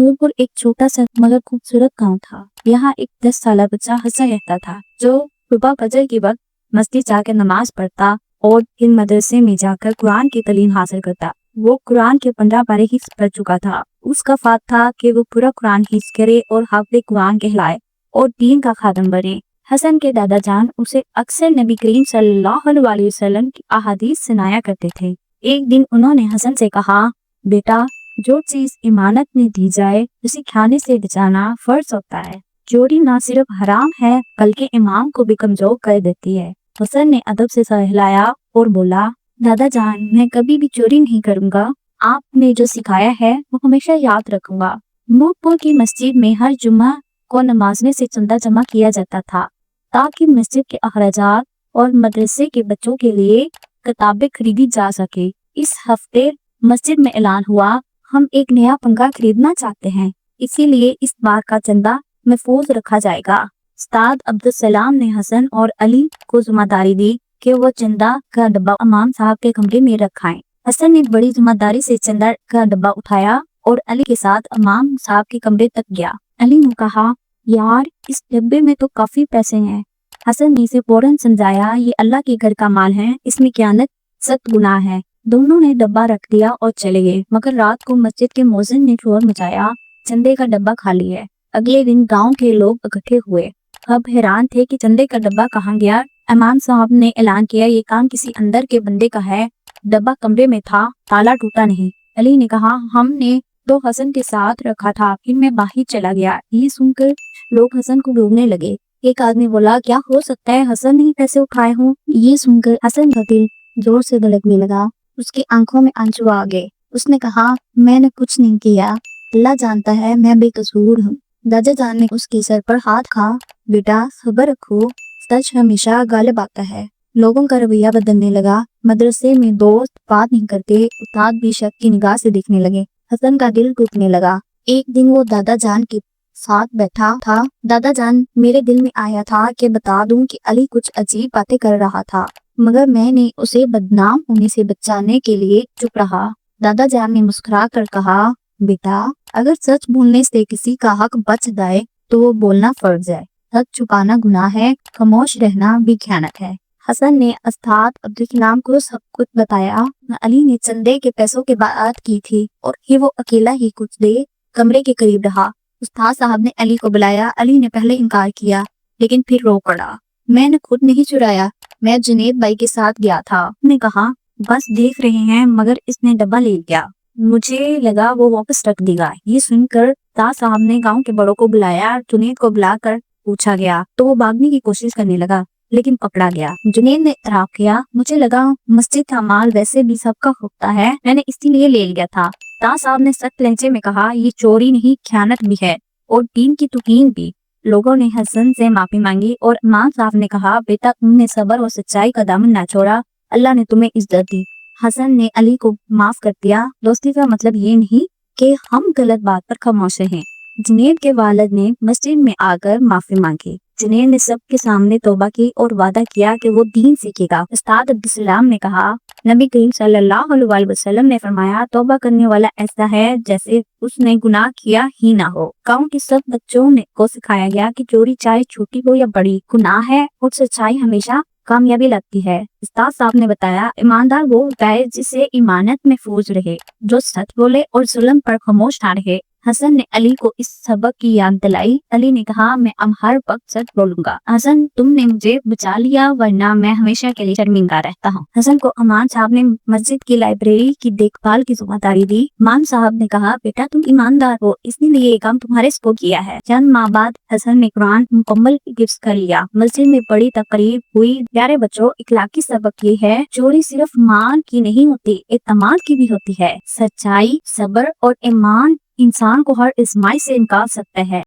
नूरपुर एक छोटा सा मगर खूबसूरत गांव था। यहाँ एक 10 साल बच्चा हसन रहता था, जो सुबह फजर के वक्त मस्जिद जाकर नमाज पढ़ता और फिर मदरसे में जाकर कुरान की तालीम हासिल करता। वो कुरान के 15 पारे हिफ्ज पढ़ चुका था। उसका ख्वाब था कि वो पूरा कुरान हिफ्ज करे और हाफिज कुरान कहलाए और दीन का खादम बने। हसन के दादा जान उसे अक्सर नबी करीम सल्लल्लाहु अलैहि वसल्लम की अहादीस सुनाया करते थे। एक दिन उन्होंने हसन से कहा, बेटा, जो चीज इमानत में दी जाए उसे खाने से बचाना फर्ज होता है। चोरी ना सिर्फ हराम है बल्कि ईमान को भी कमजोर कर देती है। हसन ने अदब से सर हिलाया और बोला, दादा जान, मैं कभी भी चोरी नहीं करूंगा। आपने जो सिखाया है वो हमेशा याद रखूंगा। नूरपुर की मस्जिद में हर जुम्मा को नमाज में से चंदा जमा किया जाता था ताकि मस्जिद के अखराजात और मदरसे के बच्चों के लिए किताबें खरीदी जा सके। इस हफ्ते मस्जिद में ऐलान हुआ, हम एक नया पंखा खरीदना चाहते हैं, इसीलिए इस बार का चंदा महफूज रखा जाएगा। उस्ताद अब्दुल सलाम ने हसन और अली को जिम्मेदारी दी कि वो चंदा का डब्बा इमाम साहब के कमरे में रखाएं। हसन ने बड़ी जिम्मेदारी से चंदा का डब्बा उठाया और अली के साथ इमाम साहब के कमरे तक गया। अली ने कहा, यार, इस डब्बे में तो काफी पैसे हैं। हसन ने इसे फौरन समझाया, ये अल्लाह के घर का माल है, इसमें खयानत सख्त गुनाह है। दोनों ने डब्बा रख दिया और चले गए। मगर रात को मस्जिद के मौज़िन ने शोर मचाया, चंदे का डब्बा खाली है। अगले दिन गांव के लोग इकट्ठे हुए। अब हैरान थे कि चंदे का डब्बा कहाँ गया। इमाम साहब ने ऐलान किया, ये काम किसी अंदर के बंदे का है। डब्बा कमरे में था, ताला टूटा नहीं। अली ने कहा, हमने तो हसन के साथ रखा था, फिर मैं बाहर चला गया। ये सुनकर लोग हसन को ढूंढने लगे। एक आदमी बोला, क्या हो सकता है हसन ने पैसे उठाए हों। ये सुनकर हसन का दिल जोर से धड़कने लगा। उसकी आंखों में आंसू आ गए। उसने कहा, मैंने कुछ नहीं किया, अल्लाह जानता है, मैं बेकसूर हूँ। दादा जान ने उसके सर पर हाथ खा, बेटा, सब्र रखो, सच हमेशा गालिब आता है। लोगों का रवैया बदलने लगा। मदरसे में दोस्त बात नहीं करते, उस्ताद भी शक की निगाह से देखने लगे। हसन का दिल टूटने लगा। एक दिन वो दादा जान के साथ बैठा था। दादा जान, मेरे दिल में आया था कि बता दूं कि अली कुछ अजीब बातें कर रहा था, मगर मैंने उसे बदनाम होने से बचाने के लिए चुप रहा। दादा जान ने मुस्कुरा कर कहा, बेटा, अगर सच बोलने से किसी का हक बच जाए तो वो बोलना फर्ज है। सच छुपाना गुनाह है, खामोश रहना भी खयानत है। हसन ने उस्ताद अब्दुल कलाम को सब कुछ बताया। अली ने चंदे के पैसों की बात की थी और फिर वो अकेला ही कुछ देर कमरे के करीब रहा। उस्ताद साहब ने अली को बुलाया। अली ने पहले इनकार किया, लेकिन फिर रो पड़ा। मैंने खुद नहीं चुराया, मैं जुनेद भाई के साथ गया था। उसने कहा, बस देख रहे हैं, मगर इसने डब्बा ले गया, मुझे लगा वो वापस रख देगा। ये सुनकर उस्ताद साहब ने गांव के बड़ों को बुलाया। जुनेद को बुलाकर पूछा गया तो वो भागने की कोशिश करने लगा, लेकिन पकड़ा गया। जुनेद ने इतराफ किया, मुझे लगा मस्जिद का माल वैसे भी सबका होता है, मैंने इसीलिए ले लिया था। उस्ताद साहब ने सख्त लहजे में कहा, ये चोरी नहीं, खयानत भी है और दीन की तौहीन भी। लोगों ने हसन से माफी मांगी और इमाम साहब ने कहा, बेटा, तुमने सब्र और सच्चाई का दामन ना छोड़ा, अल्लाह ने तुम्हें इज्जत दी। हसन ने अली को माफ कर दिया। दोस्ती का मतलब ये नहीं कि हम गलत बात पर खामोश हैं। जुनेद के वालिद ने मस्जिद में आकर माफी मांगी। जुनेद ने सबके सामने तौबा की और वादा किया कि वो दीन सीखेगा। उस्ताद अब्दुल सलाम ने कहा, नबी करीम सल्लल्लाहु अलैहि वसल्लम ने फरमाया, तौबा करने वाला ऐसा है जैसे उसने गुनाह किया ही ना हो। गांव के सब बच्चों को सिखाया गया कि चोरी चाहे छोटी हो या बड़ी, गुनाह है और सच्चाई हमेशा कामयाबी लगती है। उस्ताद साहब ने बताया, ईमानदार वो होता है जिसे इमानत महफूज रहे, जो सच बोले और जुल्म पर खामोश ना रहे। हसन ने अली को इस सबक की याद दिलाई। अली ने कहा, मैं अब हर वक्त सच बोलूंगा। हसन, तुमने मुझे बचा लिया, वरना मैं हमेशा के लिए शर्मिंदा रहता हूँ। हसन को इमाम साहब ने मस्जिद की लाइब्रेरी की देखभाल की जिम्मेदारी दी। इमाम साहब ने कहा, बेटा, तुम ईमानदार हो, इसलिए ये काम तुम्हारे स्पोर्ट किया है। चंद माह बाद हसन ने कुरान मुकम्मल हिफ्ज कर लिया। मस्जिद में बड़ी तकरीब हुई। प्यारे बच्चों, इखलाकी सबक ये है, चोरी सिर्फ माल की नहीं होती, एतमाद की भी होती है। सच्चाई, सब्र और ईमान इंसान को हर इज़्माइश से निकाल सकता है।